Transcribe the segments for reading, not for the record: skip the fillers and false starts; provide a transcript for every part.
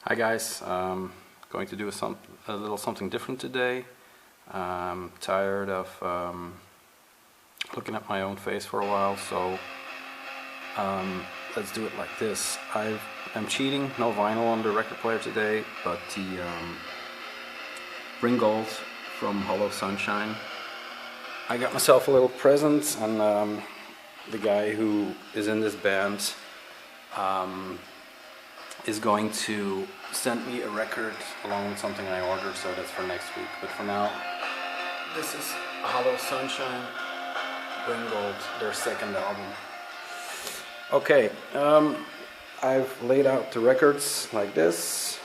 Hi guys, going to do a little something different today. I'm tired of looking at my own face for a while, so let's do it like this. I'm cheating, no vinyl on the record player today, but the ring gold from Hollow Sunshine. I got myself a little present, and the guy who is in this band is going to send me a record along with something I ordered, so that's for next week. But for now, this is Hollow Sunshine, Ring Gold, their second album. Okay, I've laid out the records like this,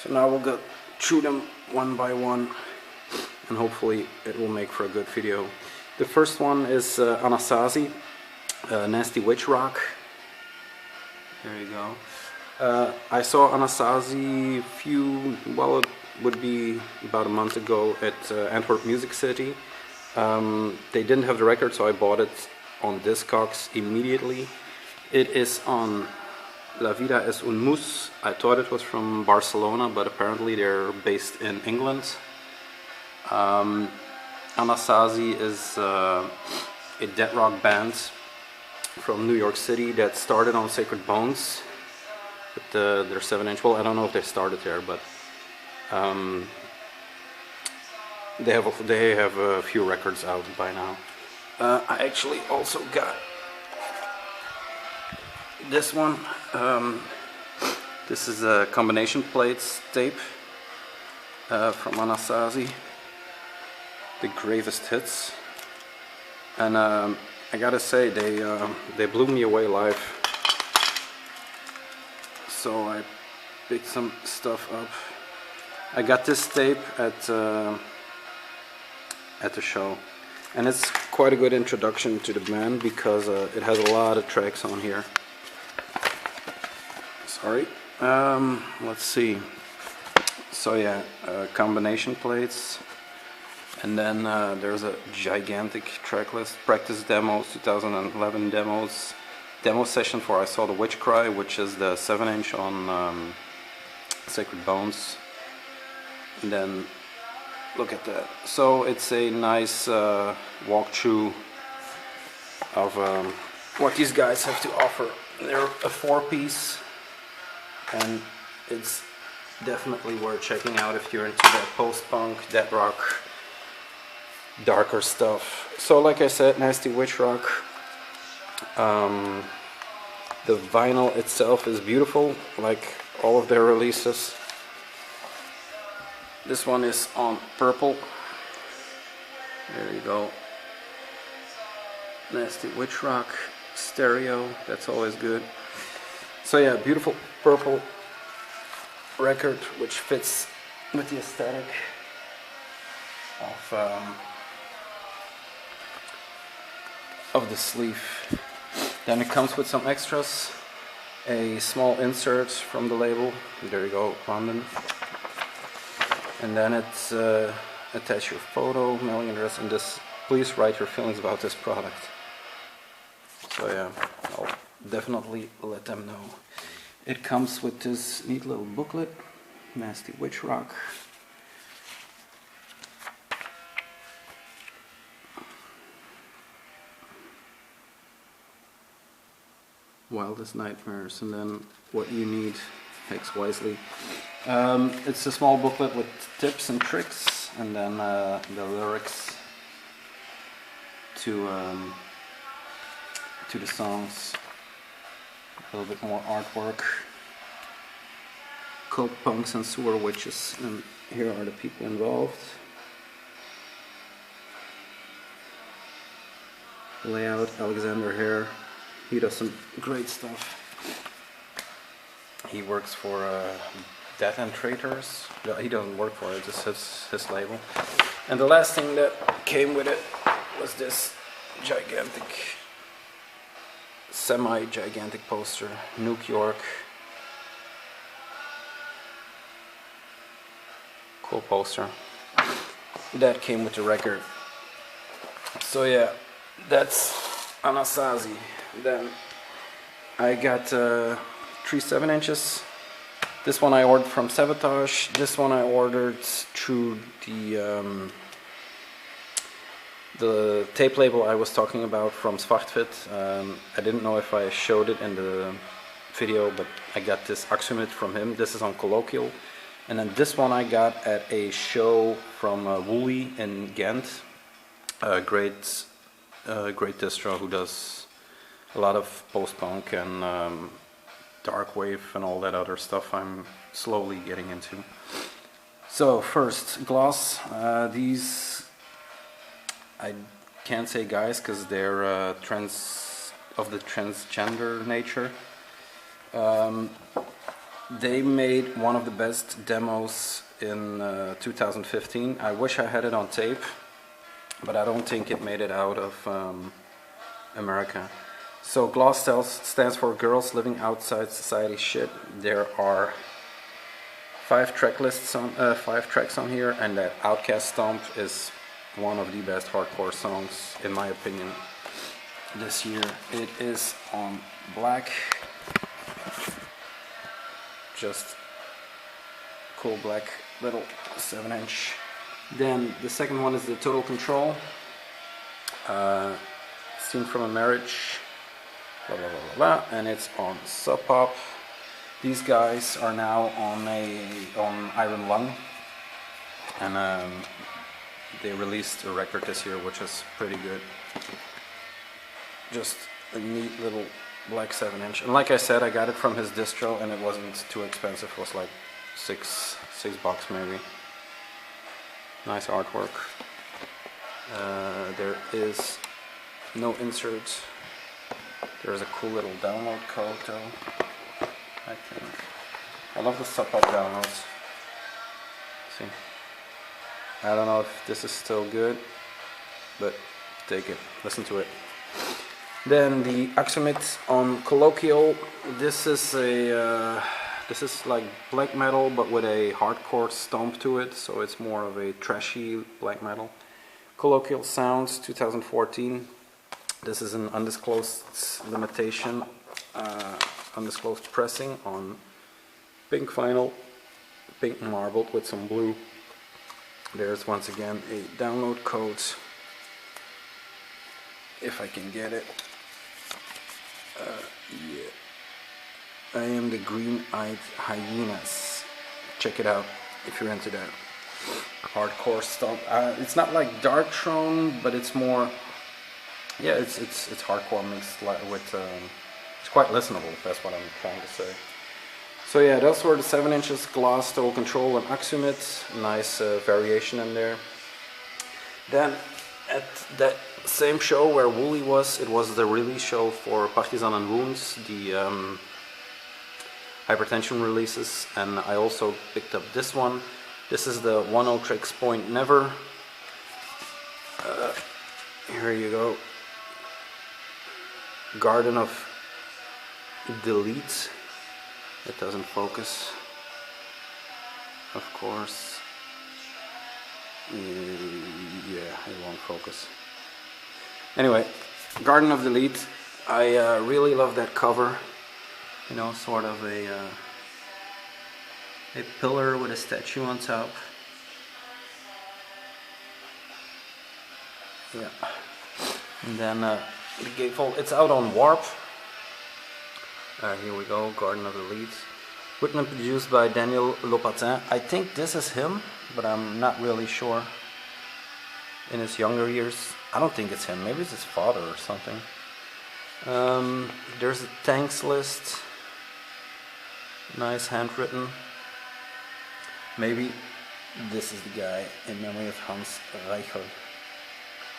so now we'll go through them one by one, and hopefully it will make for a good video. The first one is Anasazi, Nasty Witch Rock. There you go. I saw Anasazi it would be about a month ago at Antwerp Music City. They didn't have the record, so I bought it on Discogs immediately. It is on La Vida es un Mus. I thought it was from Barcelona, but apparently they're based in England. Anasazi is a death rock band from New York City that started on Sacred Bones with their 7-inch. Well, I don't know if they started there, but they have a few records out by now. I actually also got this one. This is a combination plates tape from Anasazi, the Gravest Hits, and I gotta say, they blew me away live. So I picked some stuff up. I got this tape at the show, and it's quite a good introduction to the band because it has a lot of tracks on here. Sorry. Let's see. So yeah, combination plates. And then there's a gigantic track list, practice demos, 2011 demos, demo session for I Saw the Witch Cry, which is the 7-inch on Sacred Bones. And then look at that. So it's a nice walkthrough of what these guys have to offer. They're a 4-piece, and it's definitely worth checking out if you're into that post-punk, death rock, darker stuff. So like I said, Nasty Witch Rock. The vinyl itself is beautiful, like all of their releases. This one is on purple. There you go. Nasty Witch Rock stereo, that's always good. So yeah, beautiful purple record, which fits with the aesthetic of the sleeve. Then it comes with some extras, a small insert from the label. There you go, London. And then it's attach your photo, mailing address, and this. Please write your feelings about this product. So yeah, I'll definitely let them know. It comes with this neat little booklet, Nasty Witch Rock. Wildest Nightmares, and then what you need, hex wisely. It's a small booklet with tips and tricks, and then the lyrics to the songs. A little bit more artwork. Cult punks and sewer witches, and here are the people involved. Layout, Alexander Hare. He does some great stuff. He works for Death and Traitors. No, he doesn't work for it, it's his label. And the last thing that came with it was this gigantic, semi-gigantic poster, Nuke York. Cool poster. That came with the record. So yeah, that's Anasazi. Then I got 3 7-inches This one I ordered from Sabotage. This one I ordered through the tape label I was talking about from Svartfit. I didn't know if I showed it in the video, but I got this Axumit from him. This is on Colloquial. And then this one I got at a show from Woolly in Ghent. Great distro who does a lot of post-punk and dark wave and all that other stuff I'm slowly getting into. So first, G.L.O.S.S. These I can't say guys because they're of the transgender nature. They made one of the best demos in 2015. I wish I had it on tape, but I don't think it made it out of America. So G.L.O.S.S stands for Girls Living Outside Society Shit. There are 5 tracks on here, and that Outcast Stomp is one of the best hardcore songs in my opinion this year. It is on black, just cool black little 7-inch. Then the second one is the Total Control, Scene from a Marriage, blah blah blah blah, blah, and it's on Sub Pop. These guys are now on Iron Lung, and they released a record this year which is pretty good. Just a neat little black 7-inch, and like I said, I got it from his distro and it wasn't too expensive. It was like $6 maybe. Nice artwork. There is no insert. There's a cool little download code though, I think. I love the Sub Pop downloads. See, I don't know if this is still good, but take it, listen to it. Then the Axumit on Colloquial. This is like black metal but with a hardcore stomp to it, so it's more of a trashy black metal. Colloquial Sounds 2014. This is an undisclosed limitation, undisclosed pressing on pink vinyl, pink marbled with some blue. There's once again a download code, if I can get it. Yeah. I am the Green-Eyed Hyenas. Check it out if you're into that hardcore stuff. It's not like Dark Throne, but it's more, yeah, it's hardcore mixed with it's quite listenable. That's what I'm trying to say. So yeah, those were the 7-inches, G.L.O.S.S, Total Control, and Axumit. Nice variation in there. Then at that same show where Woolly was, it was the release show for Partisan and Wounds, the hypertension releases, and I also picked up this one. This is the One Tricks Point Never. Here you go. Garden of Delete. It doesn't focus, of course. Yeah, it won't focus. Anyway, Garden of Delete. I really love that cover. You know, sort of a pillar with a statue on top. Yeah. And then the gatefold. It's out on Warp. Here we go, Garden of Delete. Written and produced by Daniel Lopatin. I think this is him, but I'm not really sure. In his younger years. I don't think it's him. Maybe it's his father or something. There's a thanks list. Nice handwritten. Maybe this is the guy in memory of Hans Reichel.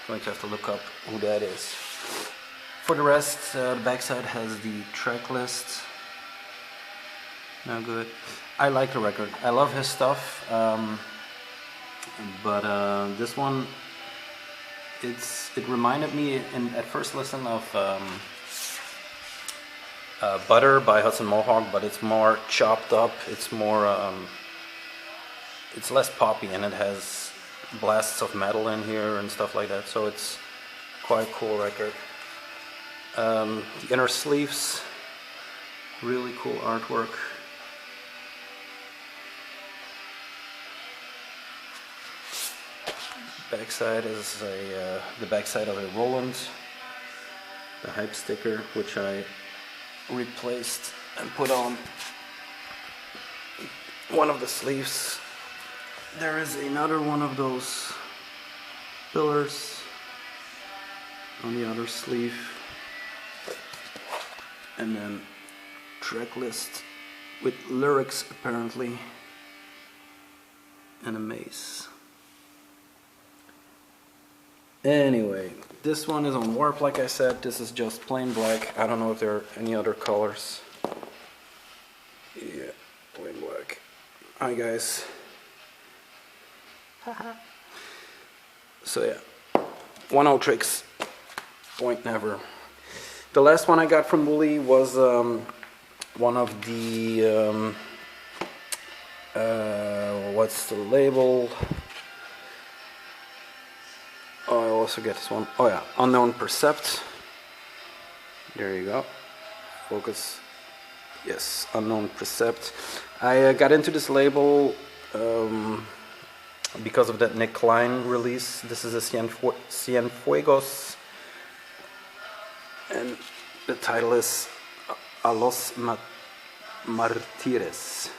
Going to have to look up who that is. For the rest, the backside has the track list. No good. I like the record. I love his stuff. But this one, it reminded me at first listen of Butter by Hudson Mohawk, but it's more chopped up. It's more, it's less poppy, and it has blasts of metal in here and stuff like that. So it's quite a cool record. The inner sleeves, really cool artwork. backside is the backside of a Roland, the hype sticker, which I replaced and put on one of the sleeves. There is another one of those pillars on the other sleeve, and then track list with lyrics apparently, and a mace. Anyway, this one is on warp, like I said. This is just plain black. I don't know if there are any other colors. Yeah, plain black. Hi guys. So yeah, 1-0 tricks, point never. The last one I got from Woolly was one of the what's the label? Oh, I also get this one. Oh yeah, Unknown Percept. There you go. Focus. Yes, Unknown Percept. I got into this label because of that Nick Klein release. This is a Cienfuegos, and the title is A los Martires.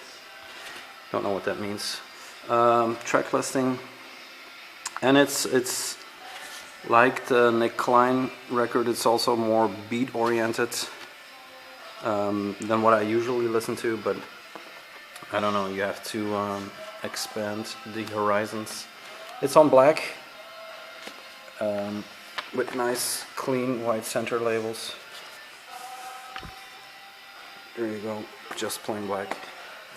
Don't know what that means. Track listing, and it's like the Nick Klein record. It's also more beat oriented than what I usually listen to, but I don't know, you have to expand the horizons. It's on black with nice clean white center labels. There you go, just plain black.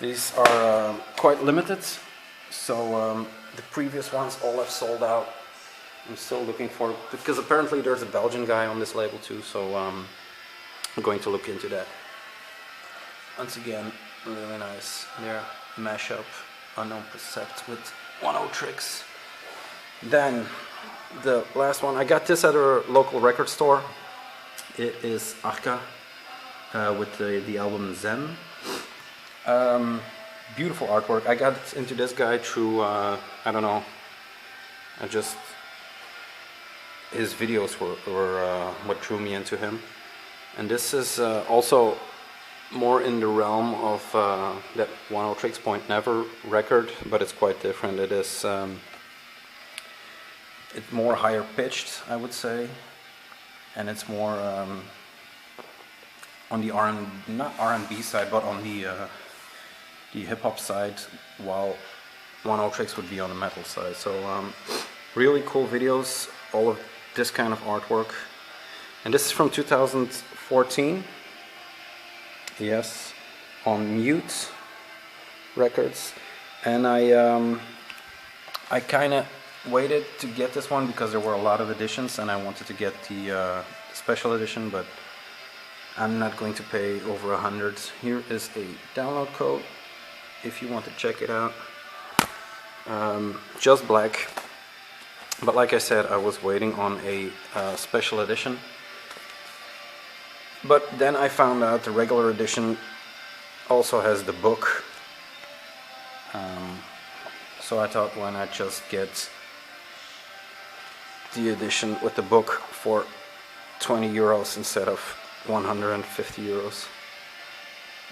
These are quite limited, so the previous ones all have sold out. I'm still looking for, because apparently there's a Belgian guy on this label too, so I'm going to look into that. Once again, really nice. There, mashup, Unknown Percept with 1-0 tricks. Then the last one, I got this at a local record store. It is Arca with the album Zen. Beautiful artwork. I got into this guy through I don't know, his videos were what drew me into him. And this is also more in the realm of that 1-0 tricks point never record, but it's quite different. It is it's more higher pitched, I would say, and it's more on the not R&B side, but on the hip hop side, while 1-0 tricks would be on the metal side. So really cool videos, all of this kind of artwork. And this is from 2014. Yes, on Mute Records. And I kind of waited to get this one because there were a lot of editions, and I wanted to get the special edition, but I'm not going to pay over 100. Here is a download code if you want to check it out. Just black, but like I said, I was waiting on a special edition. But then I found out the regular edition also has the book. So I thought, why not just get the edition with the book for 20 euros instead of 150 euros.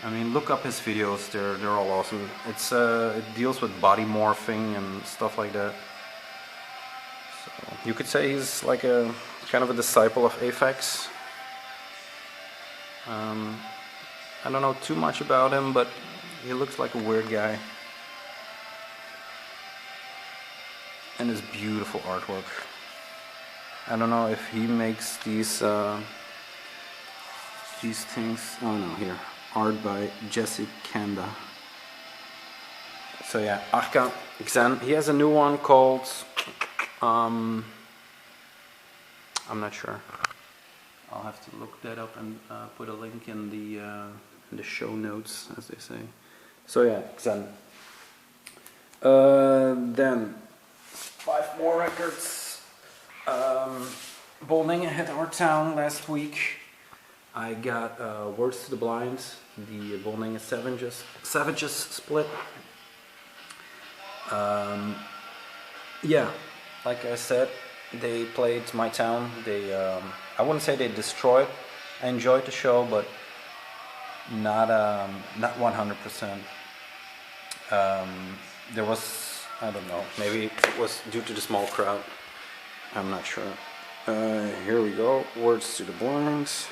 I mean, look up his videos, they're all awesome. It deals with body morphing and stuff like that. So you could say he's like a kind of a disciple of Aphex. I don't know too much about him, but he looks like a weird guy. And his beautiful artwork. I don't know if he makes these things. Oh no, here. Art by Jesse Kanda. So yeah, Arca Xen. He has a new one called I'm not sure. I'll have to look that up and put a link in the show notes, as they say. So yeah, Xen. Then 5 more records. Bowling hit our town last week. I got Words to the Blind, the Bowling Savages split. Yeah, like I said, they played my town. They, I wouldn't say they destroyed. I enjoyed the show, but not 100%. There was, I don't know, maybe it was due to the small crowd. I'm not sure. Here we go. Words to the Blinds.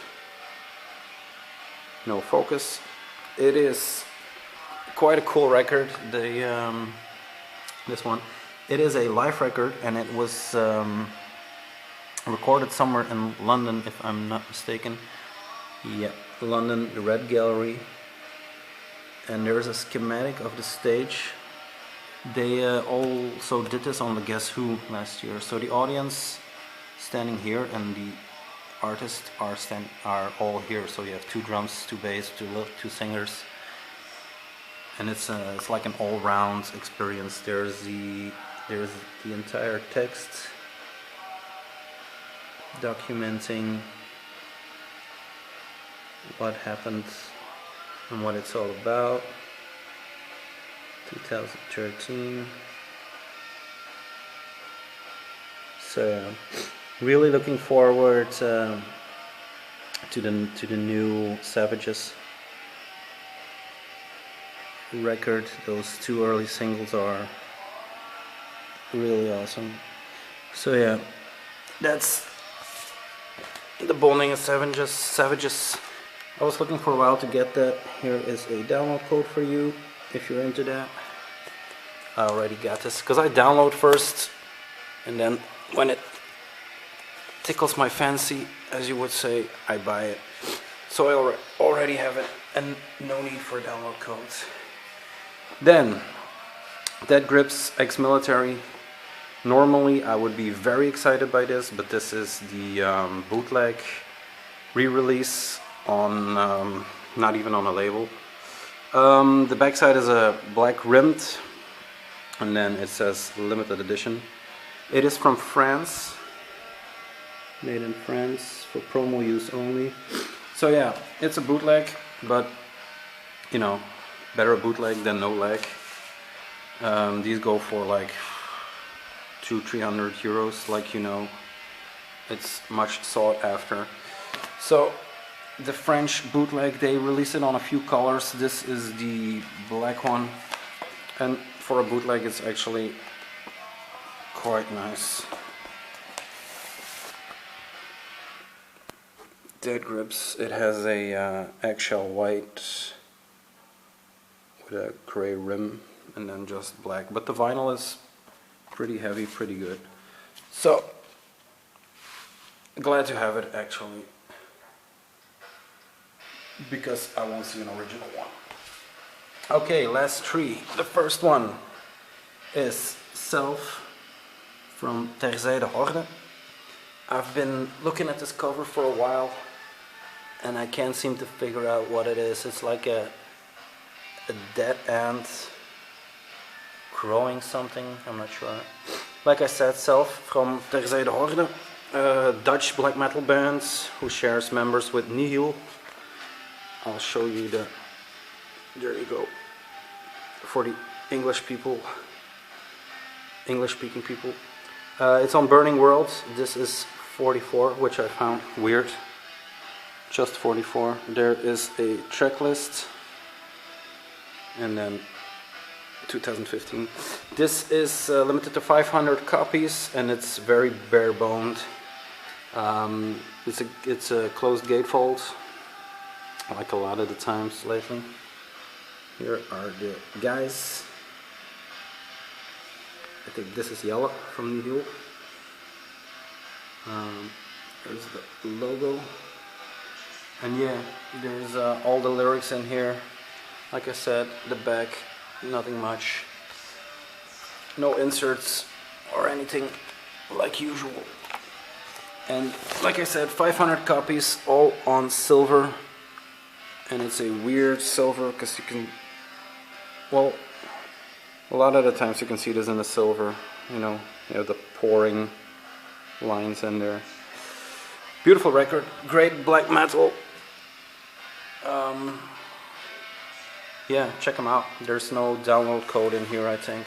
No focus. It is quite a cool record. This one. It is a live record, and it was recorded somewhere in London, if I'm not mistaken. Yeah, London, the Red Gallery. And there's a schematic of the stage. They also did this on the Guess Who last year. So the audience standing here and the artists are all here. So you have 2 drums, 2 bass, 2 singers, and it's like an all-round experience. There's the entire text documenting what happened and what it's all about. 2013. So really looking forward to the new Savages record. Those 2 early singles are really awesome. So yeah, that's the Bowling and Savages. I was looking for a while to get that. Here is a download code for you if you're into that. I already got this because I download first, and then when it tickles my fancy, as you would say, I buy it. So I already have it, and no need for download codes. Then, Dead Grips Ex-Military. Normally I would be very excited by this, but this is the bootleg re-release on, not even on a label. The backside is a black rimmed, and then it says limited edition. It is from France, made in France for promo use only. So yeah, it's a bootleg, but you know, better a bootleg than no leg. These go for like 200-300 euros, like you know, it's much sought after. So the French bootleg, they release it on a few colors. This is the black one, and for a bootleg it's actually quite nice. Dead Grips, it has a eggshell white with a gray rim and then just black, but the vinyl is pretty heavy, pretty good. So glad to have it actually, because I won't see an original one. Okay, last 3. The first one is Self from Terzijde Horde. I've been looking at this cover for a while and I can't seem to figure out what it is. It's like a dead ant growing something, I'm not sure. Like I said, Self from Terzijde Horde, Dutch black metal band who shares members with Nihil. I'll show you the, there you go, for the English people, English speaking people. It's on Burning World. This is 44, which I found weird. Just 44. There is a track list, and then 2015. This is limited to 500 copies, and it's very bare boned. It's a closed gatefold, like a lot of the times lately. Here are the guys. I think this is Yellow from Nihil. There's the logo. And yeah, there's all the lyrics in here. Like I said, the back, nothing much. No inserts or anything like usual. And like I said, 500 copies, all on silver. And it's a weird silver because you can, well, a lot of the times you can see this in the silver, you know, you have the pouring lines in there. Beautiful record, great black metal. Yeah, check them out. There's no download code in here, I think.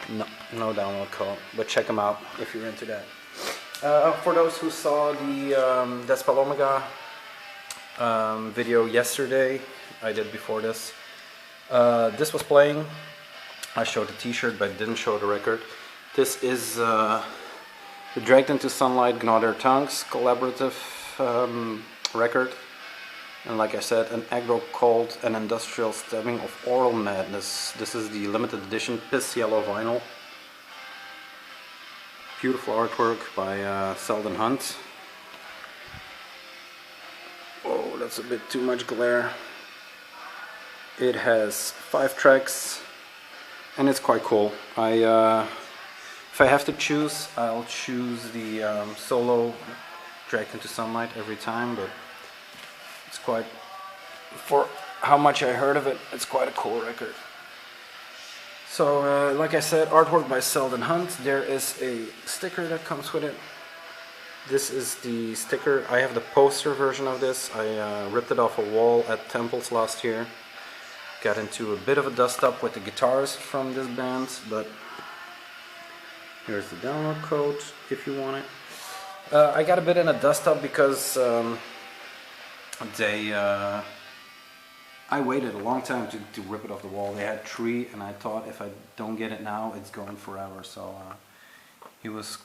no download code, but check them out if you're into that. For those who saw the Despalomega video yesterday, I did before this. This was playing. I showed the t-shirt but didn't show the record. This is the Dragged Into Sunlight Gnaw Their Tongues collaborative record. And like I said, an aggro called An Industrial Stabbing of Oral Madness. This is the limited edition piss yellow vinyl. Beautiful artwork by Selden Hunt. Oh, that's a bit too much glare. It has 5 tracks and it's quite cool. If I have to choose, I'll choose the solo Dragged Into Sunlight every time, but it's quite, for how much I heard of it, it's quite a cool record. So, like I said, artwork by Selden Hunt. There is a sticker that comes with it. This is the sticker. I have the poster version of this. I ripped it off a wall at Temples last year. Got into a bit of a dust up with the guitars from this band, but here's the download code if you want it. I got a bit in a dust up because I waited a long time to rip it off the wall. They had 3 and I thought if I don't get it now it's going forever. So he wasn't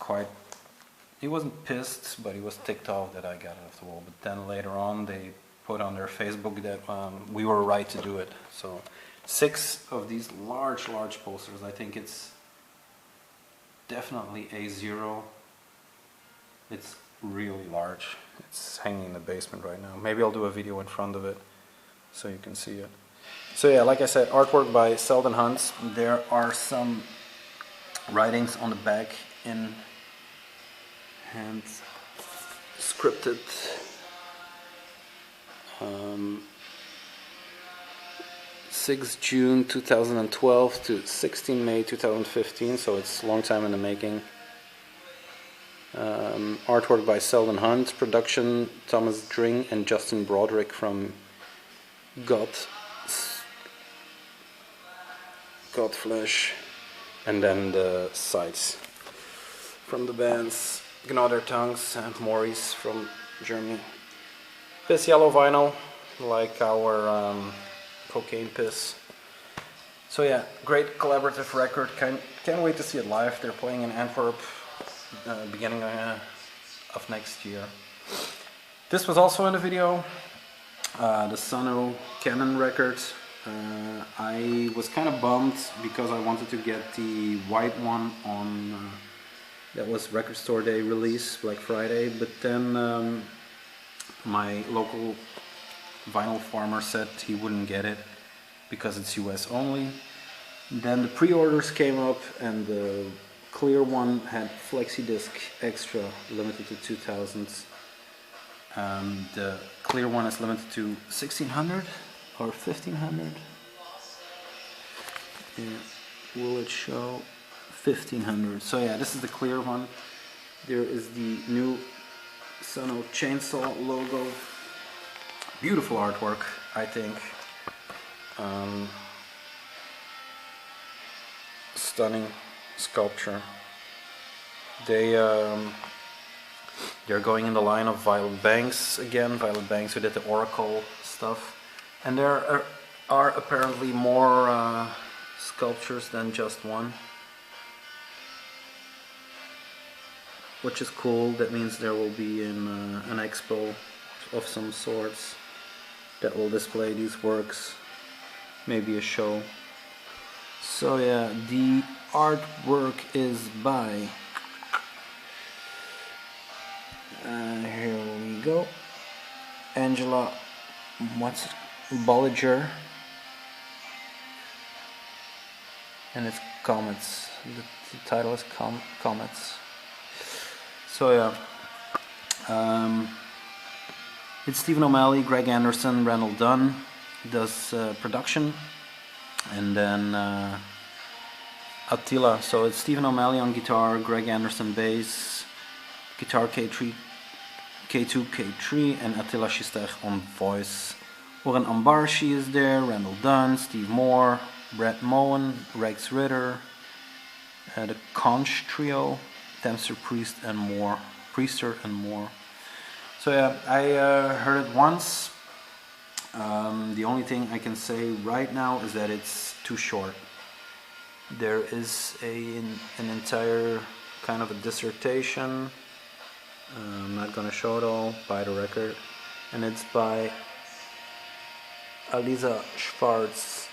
pissed, but he was ticked off that I got it off the wall. But then later on they put on their Facebook that we were right to do it. So 6 of these large posters. I think it's definitely A0. It's really large. It's hanging in the basement right now. Maybe I'll do a video in front of it so you can see it. So yeah, like I said, artwork by Selden Hunt. There are some writings on the back in hand scripted. 6 June 2012 to 16 May 2015, so it's a long time in the making. Artwork by Selden Hunt, production Thomas Dring and Justin Broderick from Godflesh, and then the sides from the bands Gnaw Their Tongues and Maurice from Germany. Piss yellow vinyl, like our cocaine piss. So yeah, great collaborative record. Can't wait to see it live. They're playing in Antwerp beginning of next year. This was also in the video. The Sunno Canon record. I was kind of bummed because I wanted to get the white one on that was Record Store Day release, Black Friday, but then my local vinyl farmer said he wouldn't get it because it's US only. Then the pre-orders came up and the clear one had flexi disc extra, limited to 2000s. The clear one is limited to 1600 or 1500. Yeah, will it show 1500? So yeah, this is the clear one. There is the new Sunno chainsaw logo. Beautiful artwork, I think. Stunning sculpture. They're going in the line of Violet Banks again. Violet Banks who did the Oracle stuff, and there are apparently more sculptures than just one, which is cool. That means there will be an expo of some sorts that will display these works, maybe a show. So yeah, the artwork is by here we go, Angela Bolliger, and it's Comets. The title is Comets. So yeah, it's Stephen O'Malley, Greg Anderson, Randall Dunn does production, and then Attila. So it's Stephen O'Malley on guitar, Greg Anderson bass, guitar K2, K3, and Attila Shistech on voice. Oren Ambarshi is there, Randall Dunn, Steve Moore, Brett Moen, Rex Ritter, The Conch Trio, Dempster Priester and more. So yeah, I heard it once. The only thing I can say right now is that it's too short. There is an entire kind of a dissertation. I'm not gonna show it all. Buy the record, and it's by Alisa Schwartz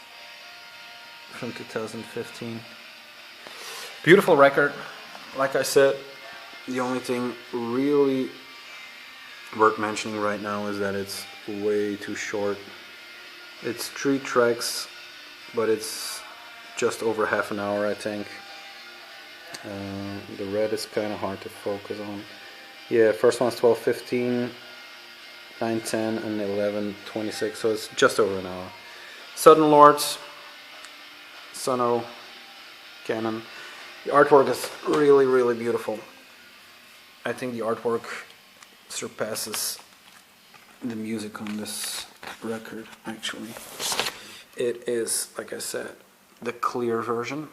from 2015. Beautiful record. Like I said, the only thing really worth mentioning right now is that it's way too short. It's 3 tracks, but it's just over half an hour, I think. The red is kind of hard to focus on. Yeah, first one's 12:15, 9:10, and 11:26, so it's just over an hour. Sudden Lords, Sunno, Canon. The artwork is really, really beautiful. I think the artwork surpasses the music on this record, actually. It is, like I said, the clear version.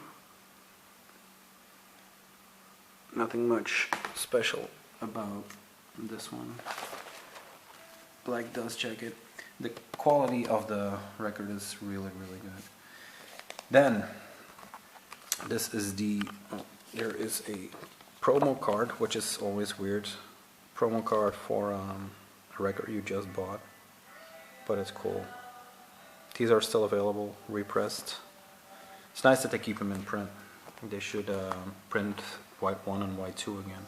Nothing much special about this one. Black dust jacket. The quality of the record is really, really good. Then, this is there is a promo card, which is always weird. Promo card for a record you just bought, but it's cool. These are still available, repressed. It's nice that they keep them in print. They should print White 1 and White 2 again.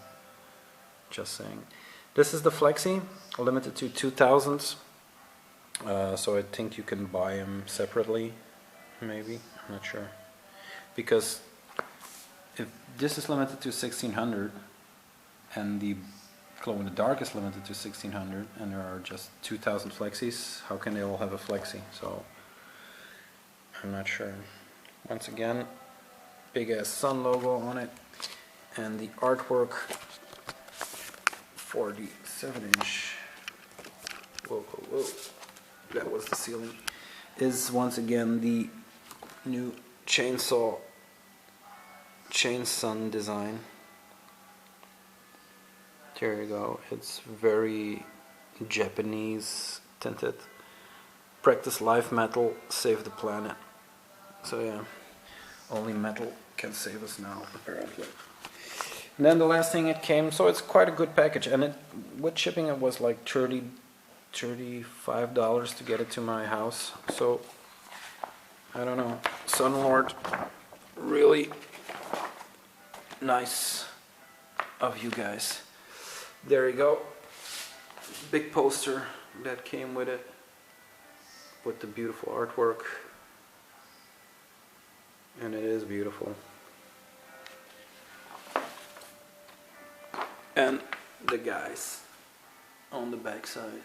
Just saying. This is the Flexi, limited to 2,000. So I think you can buy them separately, maybe. I'm not sure. Because if this is limited to 1,600 and the Glow in the Dark is limited to 1,600 and there are just 2,000 Flexis, how can they all have a Flexi? So I'm not sure. Once again, big ass Sun logo on it, and the artwork for the 7-inch, whoa, that was the ceiling, is once again the new Chain Sun design. There you go. It's very Japanese tinted. Practice live metal, save the planet. So yeah, only metal can save us now, apparently. And then the last thing it came, so it's quite a good package, and with shipping it was like $35 to get it to my house. So I don't know, Sunlord, really nice of you guys. There you go, big poster that came with it, with the beautiful artwork, and it is beautiful. And the guys on the back side,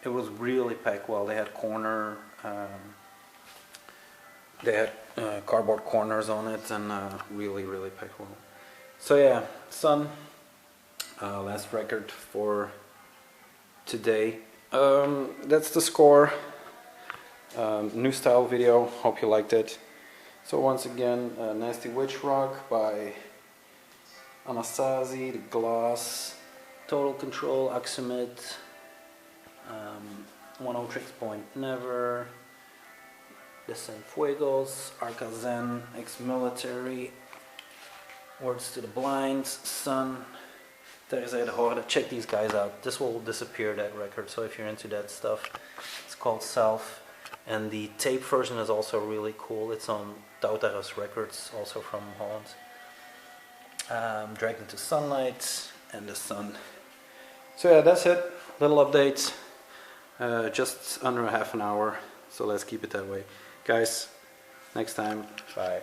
it was really packed well. They had cardboard corners on it, and really packed well. So yeah, Sun, last record for today. That's the score. New style video, hope you liked it. So once again, Nasty Witch Rock by Anasazi, the G.L.O.S.S, Total Control, Aximit, 10 Tricks Point Never, the Fuegos, Arca Zen, Ex-Military, Words to the Blind, Sun, Jadajada. Check these guys out. This will disappear, that record, so if you're into that stuff. It's called Self, and the tape version is also really cool. It's on Outcast Records, also from Holland. Dragged into Sunlight and the Sun. So yeah, that's it. Little update. Just under half an hour, so let's keep it that way. Guys, next time, bye.